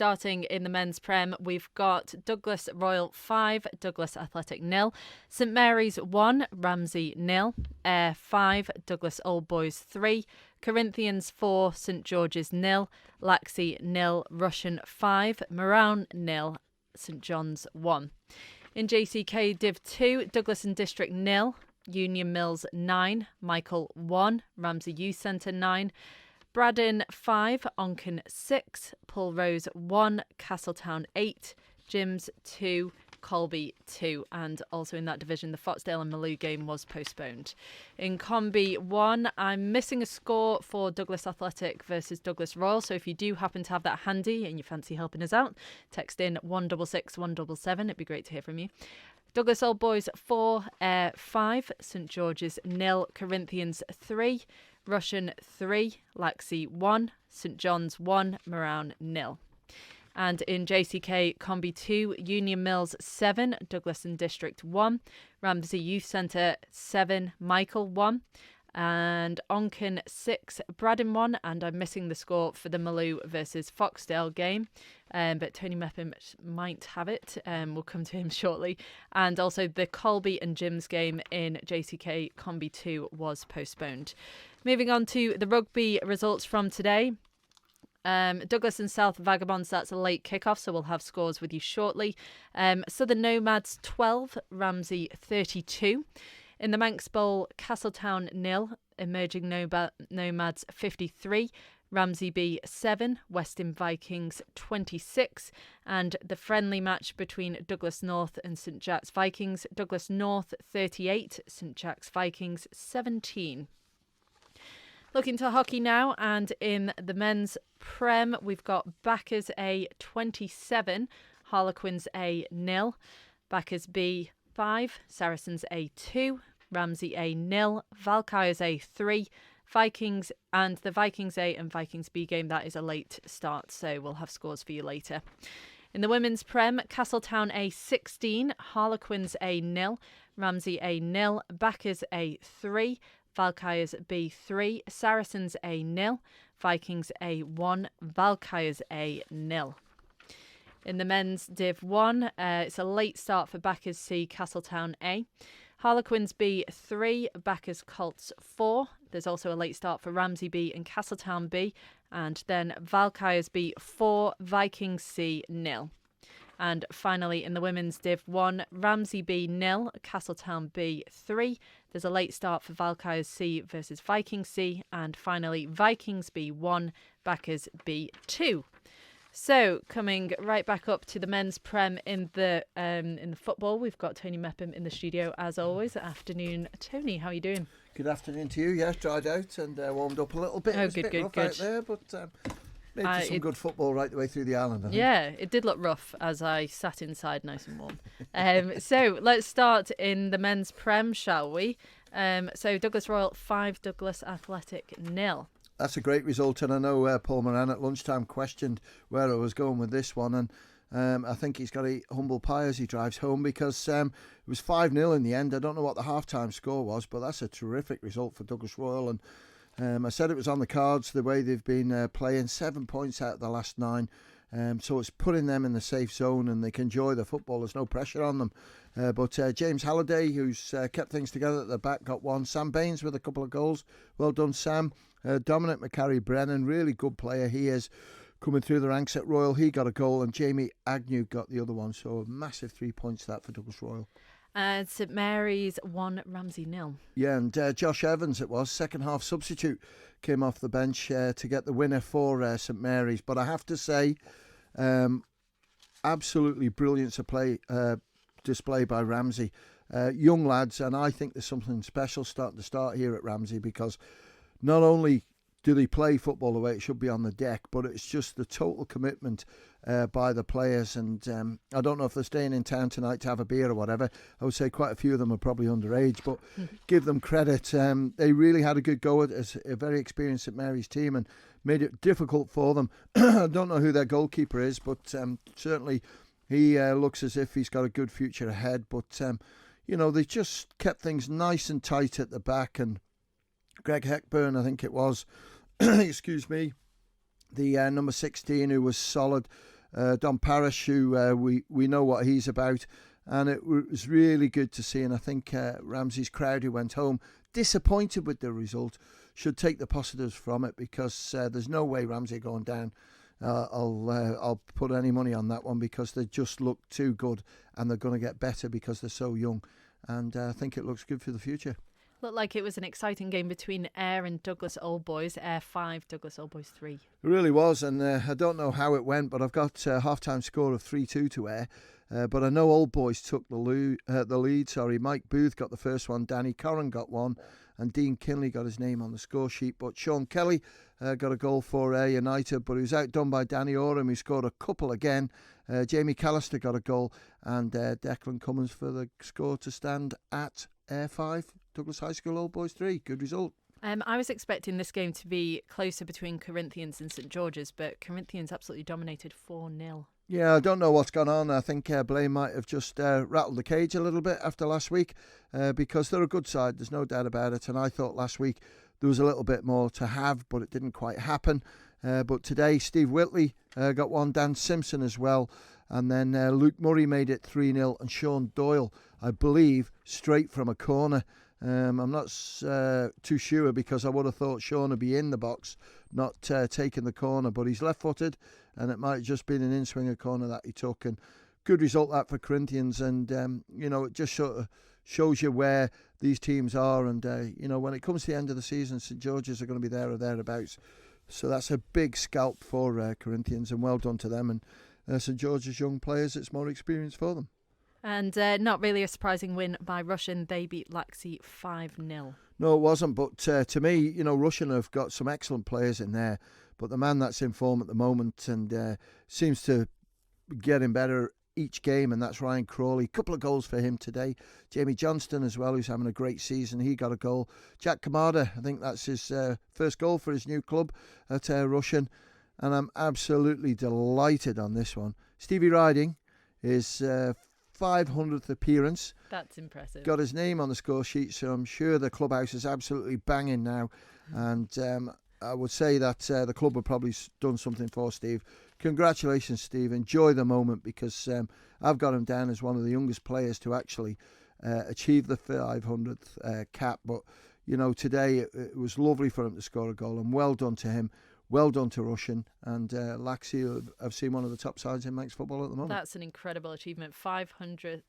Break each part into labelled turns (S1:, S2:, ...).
S1: starting in the men's Prem, we've got Douglas Royal 5, Douglas Athletic 0, St Mary's 1, Ramsey 0, Ayr 5, Douglas Old Boys 3, Corinthians 4, St George's 0, Laxey 0, Russian 5, Moran 0, St John's 1. In JCK Div 2, Douglas and District 0, Union Mills 9, Michael 1, Ramsey Youth Centre 9, Braddon 5, Onken 6, Pulrose 1, Castletown 8, Jims 2, Colby 2, and also in that division the Foxdale and Maloo game was postponed. In Combi 1, I'm missing a score for Douglas Athletic versus Douglas Royal, so if you do happen to have that handy and you fancy helping us out, text in 166 177, it'd be great to hear from you. Douglas Old Boys 4, Ayr 5, St George's 0, Corinthians 3, Russian 3, Laxey 1, St John's 1, Moran 0. And in JCK Combi 2, Union Mills 7, Douglas and District 1, Ramsey Youth Centre 7, Michael 1, and Onken 6, Braddon 1, and I'm missing the score for the Maloo versus Foxdale game, but Tony Mepham might have it. We'll come to him shortly. And also the Colby and Jims game in JCK Combi 2 was postponed. Moving on to the rugby results from today. Douglas and South Vagabonds, that's a late kickoff, so we'll have scores with you shortly. Southern Nomads 12, Ramsey 32. In the Manx Bowl, Castletown 0, Emerging Nomads 53, Ramsey B 7, Weston Vikings 26, and the friendly match between Douglas North and St Jack's Vikings, Douglas North 38, St Jack's Vikings 17. Looking to hockey now, and in the men's Prem, we've got Backers A 27, Harlequins A 0, Backers B 5, Saracens A 2, Ramsey A 0, Valkyries A 3, Vikings, and the Vikings A and Vikings B game, that is a late start, so we'll have scores for you later. In the women's Prem, Castletown A 16, Harlequins A 0, Ramsey A 0, Backers A 3, Valkyries B 3, Saracens A 0, Vikings A 1, Valkyries A 0. In the men's Div 1, it's a late start for Backers C, Castletown A. Harlequins B 3, Backers Colts 4. There's also a late start for Ramsey B and Castletown B. And then Valkyries B 4, Vikings C 0. And finally, in the women's Div 1, Ramsey B 0, Castletown B 3. There's a late start for Valkyries C versus Vikings C. And finally, Vikings B 1, Backers B 2. So, coming right back up to the men's Prem in the football, we've got Tony Mepham in the studio as always. Afternoon, Tony. How are you doing?
S2: Good afternoon to you. Yeah, dried out and warmed up a little bit.
S1: Oh,
S2: it was
S1: good,
S2: a bit
S1: good,
S2: rough
S1: good.
S2: out there, but made some good football right the way through the island, I think.
S1: Yeah, it did look rough as I sat inside nice and warm. So let's start in the men's Prem, shall we? So Douglas Royal 5, Douglas Athletic 0.
S2: That's a great result, and I know Paul Moran at lunchtime questioned where I was going with this one, and I think he's got a humble pie as he drives home, because it was 5-0 in the end. I don't know what the half-time score was, but that's a terrific result for Douglas Royal, and I said it was on the cards the way they've been playing, 7 points out of the last 9. So it's putting them in the safe zone and they can enjoy the football. There's no pressure on them. But James Halliday, who's kept things together at the back, got one. Sam Baines with a couple of goals. Well done, Sam. Dominic McCarry-Brennan, really good player. He is coming through the ranks at Royal. He got a goal and Jamie Agnew got the other one. So a massive 3 points that for Douglas Royal.
S1: St Mary's 1, Ramsey 0.
S2: Yeah, and Josh Evans, it was, second half substitute, came off the bench to get the winner for St Mary's. But I have to say, absolutely brilliant display by Ramsey. Young lads, and I think there's something special starting to start here at Ramsey, because not only do they play football the way it should be on the deck, but it's just the total commitment by the players. And I don't know if they're staying in town tonight to have a beer or whatever. I would say quite a few of them are probably underage, but give them credit. They really had a good go at a very experienced St Mary's team and made it difficult for them. I don't know who their goalkeeper is, but certainly he looks as if he's got a good future ahead. But, they just kept things nice and tight at the back. And Greg Heckburn, I think it was, excuse me, the number 16, who was solid. Don Parish, who we know what he's about. And it was really good to see. And I think Ramsey's crowd, who went home disappointed with the result, should take the positives from it, because there's no way Ramsey going down. I'll put any money on that one, because they just look too good, and they're going to get better because they're so young. And I think it looks good for the future.
S1: Looked like it was an exciting game between Ayr and Douglas Old Boys. Ayr 5, Douglas Old Boys 3. It
S2: really was, and I don't know how it went, but I've got a half-time score of 3-2 to Ayr. But I know Old Boys took the lead. Mike Booth got the first one, Danny Corran got one, and Dean Kinley got his name on the score sheet. But Sean Kelly got a goal for Ayr United, but he was outdone by Danny Oram, who scored a couple again. Jamie Callister got a goal, and Declan Cummins for the score to stand at Ayr 5, Douglas High School Old Boys 3. Good result.
S1: I was expecting this game to be closer between Corinthians and St George's, but Corinthians absolutely dominated 4-0.
S2: Yeah, I don't know what's gone on. I think Blaine might have just rattled the cage a little bit after last week, because they're a good side, there's no doubt about it. And I thought last week there was a little bit more to have, but it didn't quite happen. But today, Steve Whitley got one, Dan Simpson as well. And then Luke Murray made it 3-0, and Sean Doyle, I believe, straight from a corner. I'm not too sure, because I would have thought Sean would be in the box, not taking the corner, but he's left-footed, and it might have just been an in-swinger corner that he took. And good result that for Corinthians, and it just sort of shows you where these teams are. And when it comes to the end of the season, St George's are going to be there or thereabouts, so that's a big scalp for Corinthians, and well done to them. And St George's young players, it's more experience for them.
S1: And not really a surprising win by Russian. They beat Laxey 5-0.
S2: No, it wasn't. But to me, Russian have got some excellent players in there. But the man that's in form at the moment and seems to be getting better each game, and that's Ryan Crawley. Couple of goals for him today. Jamie Johnston as well, who's having a great season. He got a goal. Jack Kamada, I think that's his first goal for his new club at Russian. And I'm absolutely delighted on this one. Stevie Riding is 500th appearance.
S1: That's impressive.
S2: Got his name on the score sheet, so I'm sure the clubhouse is absolutely banging now. And I would say that the club have probably done something for Steve. Congratulations, Steve. Enjoy the moment, because I've got him down as one of the youngest players to actually achieve the 500th cap. But, today it was lovely for him to score a goal, and well done to him. Well done to Russian, and Laxey have seen one of the top sides in Manx football at the moment.
S1: That's an incredible achievement. 500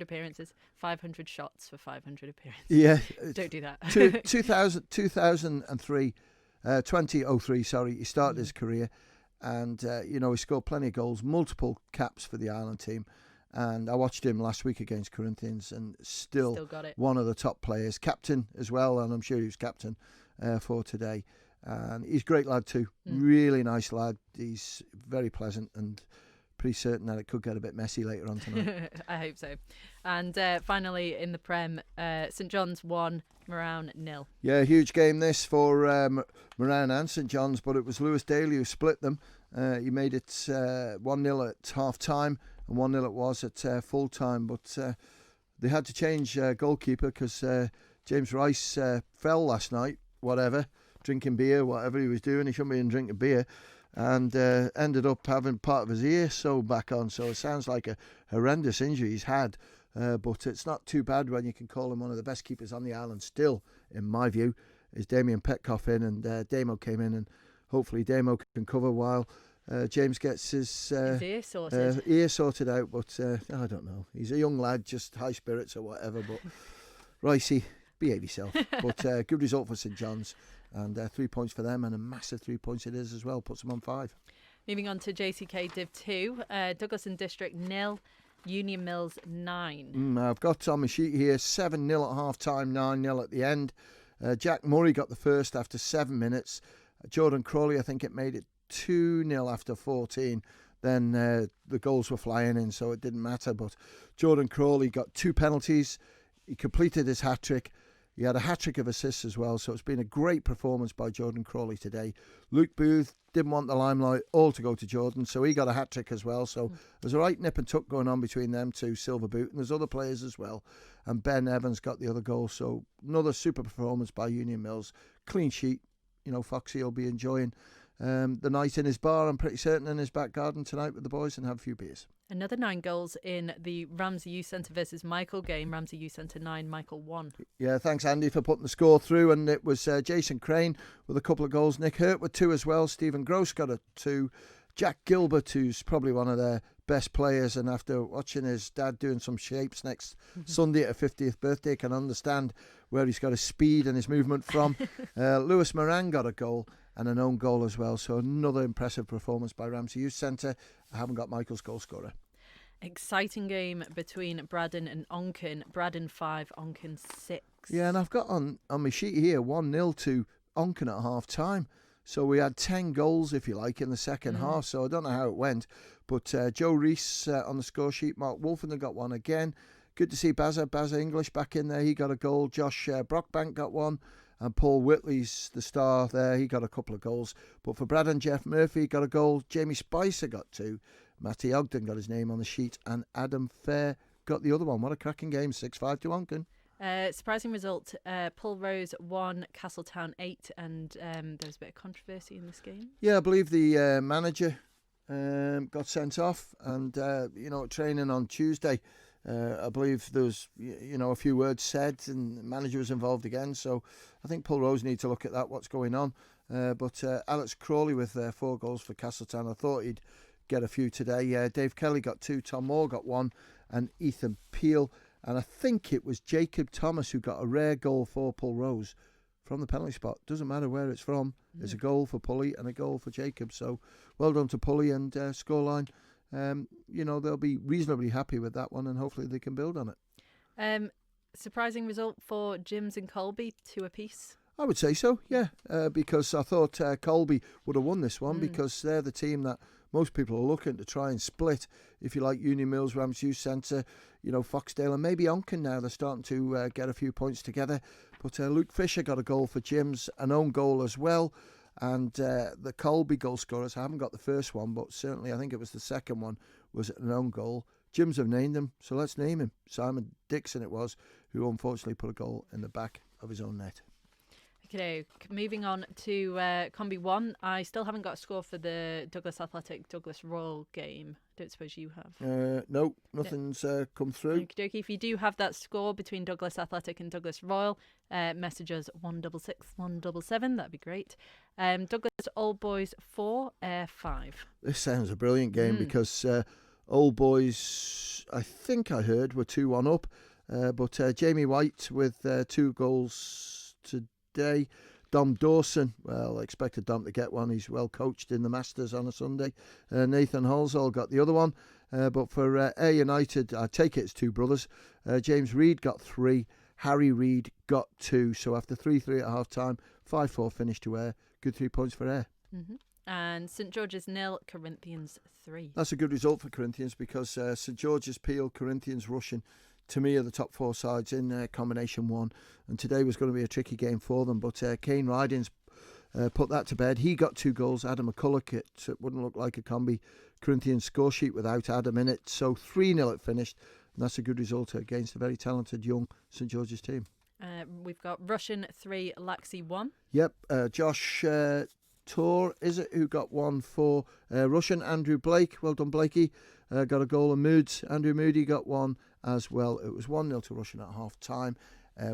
S1: appearances, 500 shots for 500 appearances.
S2: Yeah.
S1: Don't do that.
S2: 2003, 2003, sorry, he started his career, and, he scored plenty of goals, multiple caps for the Ireland team. And I watched him last week against Corinthians, and still
S1: got it.
S2: One of the top players, captain as well, and I'm sure he was captain for today. And he's a great lad too. Really nice lad. He's very pleasant, and pretty certain that it could get a bit messy later on tonight.
S1: I hope so. And finally in the Prem, St John's 1, Moran 0.
S2: Yeah, huge game this for Moran and St John's, but it was Lewis Daly who split them. He made it 1-0 at half time, and 1-0 it was at full time. But they had to change goalkeeper, because James Rice fell last night, drinking beer, whatever he was doing. He shouldn't be in drinking beer, and ended up having part of his ear sewed back on. So it sounds like a horrendous injury he's had, but it's not too bad when you can call him one of the best keepers on the island still, in my view. Is Damien Petkoff in, and Damo came in, and hopefully Damo can cover while James gets his
S1: ear sorted.
S2: Out. But I don't know. He's a young lad, just high spirits or whatever. But Ricey, behave yourself. But good result for St John's. And 3 points for them, and a massive 3 points it is as well. Puts them on 5.
S1: Moving on to JCK Div 2, Douglas and District 0, Union Mills 9.
S2: I've got on my sheet here 7-0 at half time, 9-0 at the end. Jack Murray got the first after 7 minutes. Jordan Crawley, I think it made it 2-0 after 14. Then the goals were flying in, so it didn't matter. But Jordan Crawley got 2 penalties. He completed his hat-trick. He had a hat-trick of assists as well, so it's been a great performance by Jordan Crawley today. Luke Booth didn't want the limelight all to go to Jordan, so he got a hat-trick as well. So there's a right nip and tuck going on between them two, Silver Boot, and there's other players as well. And Ben Evans got the other goal, so another super performance by Union Mills. Clean sheet. Foxy will be enjoying the night in his bar, I'm pretty certain, in his back garden tonight with the boys and have a few beers.
S1: Another 9 goals in the Ramsey Youth Centre versus Michael game. Ramsey Youth Centre 9, Michael 1.
S2: Yeah, thanks Andy for putting the score through, and it was Jason Crane with a couple of goals, Nick Hurt with 2 as well, Stephen Gross got a 2, Jack Gilbert, who's probably one of their best players, and after watching his dad doing some shapes next Sunday at a 50th birthday, can understand where he's got his speed and his movement from. Lewis Moran got a goal and an own goal as well, so another impressive performance by Ramsey Youth Centre. I haven't got Michael's goal scorer.
S1: Exciting game between Braddon and Onken. Braddon 5, Onken 6.
S2: Yeah, and I've got on my sheet here 1-0 to Onken at half time. So we had 10 goals, if you like, in the second half. So I don't know how it went. But Joe Rees on the score sheet. Mark Wolfen got one again. Good to see Bazza English back in there. He got a goal. Josh Brockbank got one. And Paul Whitley's the star there. He got a couple of goals. But for Braddon, Jeff Murphy got a goal. Jamie Spicer got 2. Matty Ogden got his name on the sheet. And Adam Fair got the other one. What a cracking game. 6-5 to Onken.
S1: Surprising result, Pulrose 1, Castletown 8, and there was a bit of controversy in this game.
S2: Yeah, I believe the manager got sent off, and training on Tuesday, I believe there was a few words said, and the manager was involved again. So I think Pulrose need to look at that, what's going on. But Alex Crawley with 4 goals for Castletown. I thought he'd get a few today. Dave Kelly got 2, Tom Moore got 1, and Ethan Peel. And I think it was Jacob Thomas who got a rare goal for Pulrose from the penalty spot. Doesn't matter where it's from. There's a goal for Pulley and a goal for Jacob. So well done to Pulley, and scoreline. They'll be reasonably happy with that one, and hopefully they can build on
S1: it. Surprising result for Jims and Colby, 2 apiece.
S2: I would say so, yeah, because I thought Colby would have won this one because they're the team that most people are looking to try and split, if you like, Union Mills, Ramsey Youth Centre, Foxdale, and maybe Onken now. They're starting to get a few points together. But Luke Fisher got a goal for Jims, an own goal as well. And the Colby goal scorers, I haven't got the first one, but certainly I think it was the second one, was an own goal. Jims have named him, so let's name him. Simon Dixon it was, who unfortunately put a goal in the back of his own net.
S1: Okay, moving on to Combi 1. I still haven't got a score for the Douglas Athletic Douglas Royal game. Don't suppose you have?
S2: No, nothing's come through.
S1: Okey-dokey. If you do have that score between Douglas Athletic and Douglas Royal, message us 166 177. That'd be great. Douglas Old Boys 4, Air 5.
S2: This sounds a brilliant game because Old Boys, I think I heard, were 2-1 up. But Jamie White with 2 goals today. Dom Dawson, well, I expected Dom to get one. He's well coached in the Masters on a Sunday. Nathan Halsall got the other one. But for Ayr United, I take it it's 2 brothers. James Reid got 3. Harry Reid got 2. So after 3-3 at half time, 5-4 finish to Ayr. Good 3 points for Ayr.
S1: Mm-hmm. And St George's 0, Corinthians 3.
S2: That's a good result for Corinthians because St George's, Peel, Corinthians, Russian, to me, are the top 4 sides in combination 1, and today was going to be a tricky game for them, but Kane Rydings put that to bed. He got 2 goals. Adam McCulloch, it wouldn't look like a combi Corinthians score sheet without Adam in it, so 3-0 it finished, and that's a good result against a very talented young St George's team.
S1: We've got Russian 3, Laxey 1.
S2: Yep, Josh Tor, is it, who got 1 for Russian. Andrew Blake, well done Blakey, got a goal, and Andrew Moody got 1 as well. It was 1-0 to Russian at half time.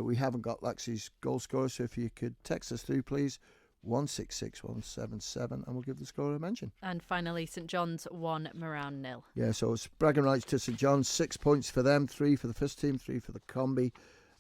S2: We haven't got Laxey's goal scorer, so if you could text us through, please, 166 177, and we'll give the scorer a mention.
S1: And finally, St John's 1, Moran 0.
S2: Yeah, so it's bragging rights to St John's. 6 points for them, 3 for the first team, 3 for the combi.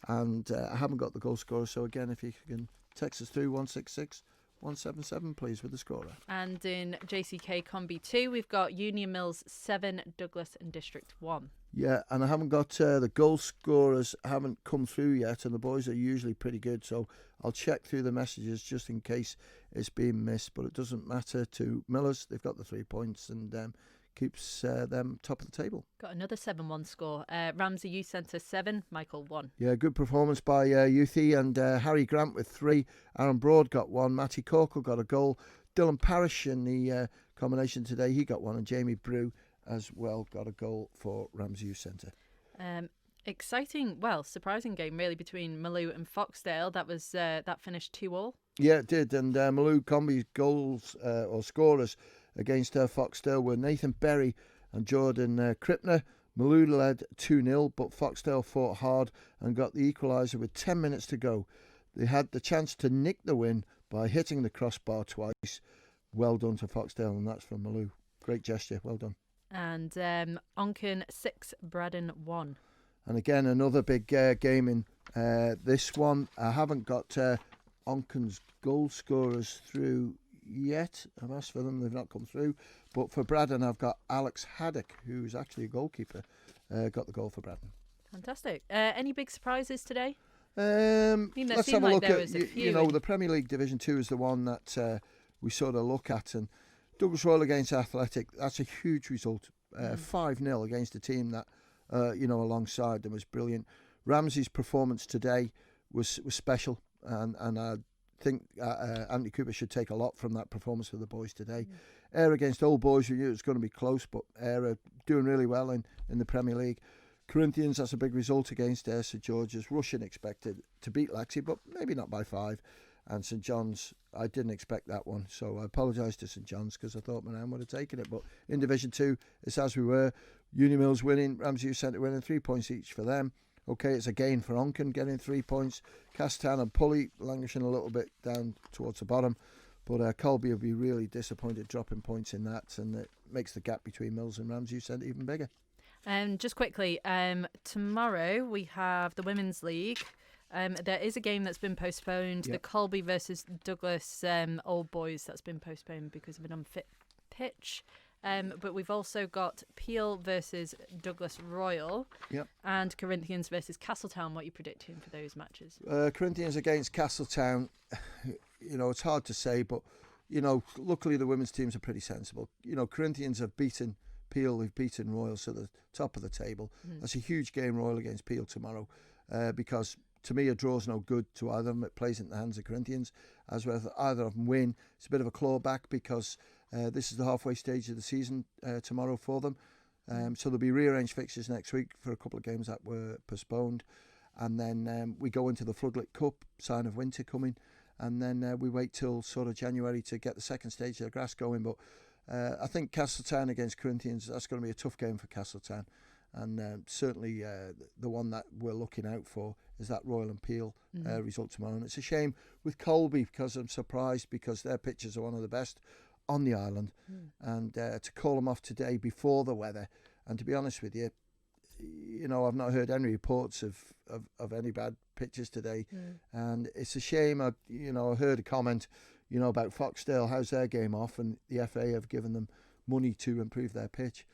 S2: And I haven't got the goal scorer, so again, if you can text us through 166 177, please, with the scorer.
S1: And in JCK Combi 2, we've got Union Mills 7, Douglas and District 1.
S2: Yeah, and I haven't got the goal scorers haven't come through yet, and the boys are usually pretty good, so I'll check through the messages just in case it's been missed, but it doesn't matter to Millers. They've got the 3 points and keeps them top of the table.
S1: Got another 7-1 score. Ramsey Youth Centre 7, Michael 1.
S2: Yeah, good performance by Youthy, and Harry Grant with 3. Aaron Broad got 1. Matty Corkle got a goal. Dylan Parrish in the combination today, he got 1, and Jamie Brew as well got a goal for Ramsey Youth Centre.
S1: Exciting, well, surprising game really between Maloo and Foxdale. That finished 2-2.
S2: Yeah, it did. And Malou Combi's goals or scorers against Foxdale were Nathan Berry and Jordan Krippner. Malou led 2-0, but Foxdale fought hard and got the equaliser with 10 minutes to go. They had the chance to nick the win by hitting the crossbar twice. Well done to Foxdale, and that's from Malou. Great gesture, well done.
S1: And Onken 6, Braddon 1.
S2: And again, another big game in this one. I haven't got Onken's goal scorers through yet. I've asked for them, they've not come through. But for Braddon, I've got Alex Haddock, who's actually a goalkeeper, got the goal for Braddon.
S1: Fantastic. Any big surprises today?
S2: Let's have a look at, the Premier League Division 2 is the one that we sort of look at. And Douglas Royal against Athletic, that's a huge result. 5-0 against a team that, alongside them was brilliant. Ramsey's performance today was special. And I think Anthony Cooper should take a lot from that performance of the boys today. Ayr against Old Boys, we knew it was going to be close, but Ayr are doing really well in the Premier League. Corinthians, that's a big result against St George's. Russian expected to beat Laxey, but maybe not by 5. And St John's, I didn't expect that one, so I apologise to St John's because I thought Manham would have taken it. But in Division 2, it's as we were. Uni Mills winning, Ramsey Youth Centre winning, 3 points each for them. Okay, it's a gain for Onken, getting 3 points. Castan and Pulley languishing a little bit down towards the bottom. But Colby will be really disappointed dropping points in that, and it makes the gap between Mills and Ramsey Youth Centre even bigger.
S1: Just quickly, tomorrow we have the Women's League. There is a game that's been postponed. Yep. The Colby versus Douglas Old Boys, that's been postponed because of an unfit pitch. But we've also got Peel versus Douglas Royal. Yep. And Corinthians versus Castletown. What are you predicting for those matches?
S2: Corinthians against Castletown. It's hard to say, but, luckily the women's teams are pretty sensible. Corinthians have beaten Peel, they've beaten Royal, so the top of the table. That's a huge game, Royal against Peel tomorrow, because to me a draw's no good to either of them. It plays into the hands of Corinthians. As well as either of them win, it's a bit of a clawback because this is the halfway stage of the season tomorrow for them. So there'll be rearranged fixtures next week for a couple of games that were postponed. And then we go into the Floodlit Cup, sign of winter coming. And then we wait till sort of January to get the second stage of the grass going. But I think Castletown against Corinthians, that's going to be a tough game for Castletown. And certainly the one that we're looking out for is that Royal and Peel result tomorrow. And it's a shame with Colby because I'm surprised because their pitches are one of the best on the island. And to call them off today before the weather, and to be honest with you, I've not heard any reports of any bad pitches today. And it's a shame. I heard a comment, about Foxdale, how's their game off? And the FA have given them money to improve their pitch.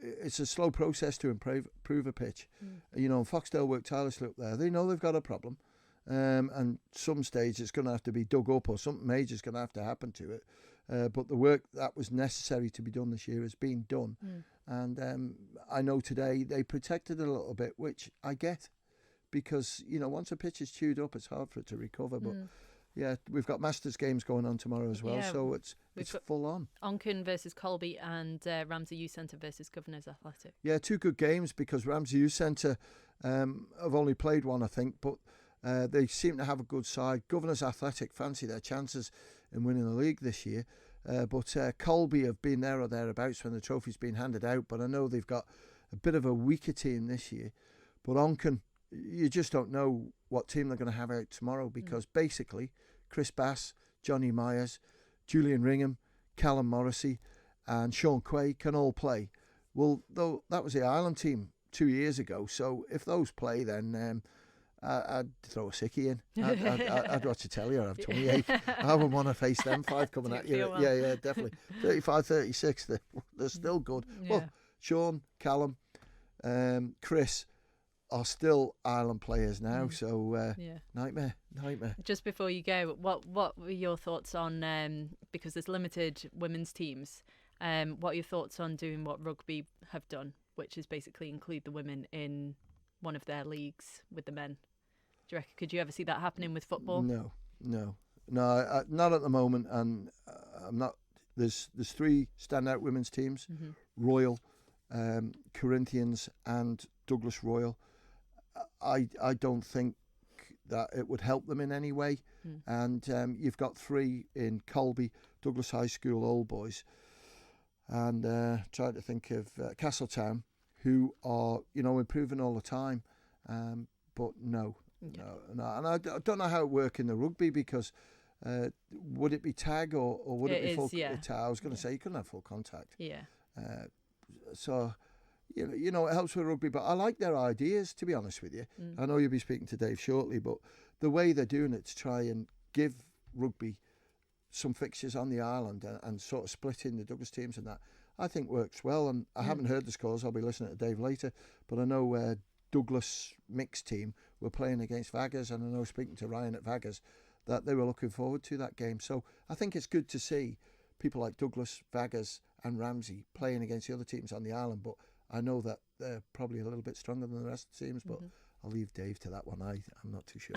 S2: It's a slow process to improve a pitch. Foxdale work tirelessly up there. They know they've got a problem. And some stage it's going to have to be dug up or something major is going to have to happen to it. But the work that was necessary to be done this year has been done. And I know today they protected it a little bit, which I get. Because, once a pitch is chewed up, it's hard for it to recover. But yeah, we've got Masters games going on tomorrow as well, so it's full on.
S1: Onken versus Colby and Ramsey Youth Centre versus Governors Athletic.
S2: Yeah, 2 good games because Ramsey Youth Centre have only played one, I think, but they seem to have a good side. Governors Athletic fancy their chances in winning the league this year, but Colby have been there or thereabouts when the trophy's been handed out, but I know they've got a bit of a weaker team this year. But Onken, you just don't know what team they're going to have out tomorrow because basically Chris Bass, Johnny Myers, Julian Ringham, Callum Morrissey and Sean Quay can all play. Well, though that was the Ireland team 2 years ago, so if those play then I'd throw a sickie in. I'd watch a telly or have 28. I wouldn't want to face them 5 coming at you. Well. Yeah, definitely. 35, 36, they're still good. Yeah. Well, Sean, Callum, Chris are still Ireland players now, so nightmare.
S1: Just before you go, what were your thoughts on, because there's limited women's teams, what are your thoughts on doing what rugby have done, which is basically include the women in one of their leagues with the men? Do you reckon, could you ever see that happening with football?
S2: No, not at the moment, and I'm not. There's 3 standout women's teams, Royal, Corinthians and Douglas Royal. I don't think that it would help them in any way. And you've got 3 in Colby, Douglas High School Old Boys, and trying to think of Castletown, who are improving all the time. But no. And I don't know how it works in the rugby, because would it be tag or would it be full contact? I was going to say you couldn't have full contact.
S1: Yeah.
S2: So it helps with rugby, but I like their ideas, to be honest with you. I know you'll be speaking to Dave shortly, but the way they're doing it to try and give rugby some fixtures on the island and sort of splitting the Douglas teams and that, I think works well. And I haven't heard the scores, I'll be listening to Dave later, but I know Douglas mixed team were playing against Vaggers, and I know, speaking to Ryan at Vaggers, that they were looking forward to that game. So I think it's good to see people like Douglas, Vaggers and Ramsey playing against the other teams on the island, but I know that they're probably a little bit stronger than the rest of the teams, but I'll leave Dave to that one. I'm not too sure.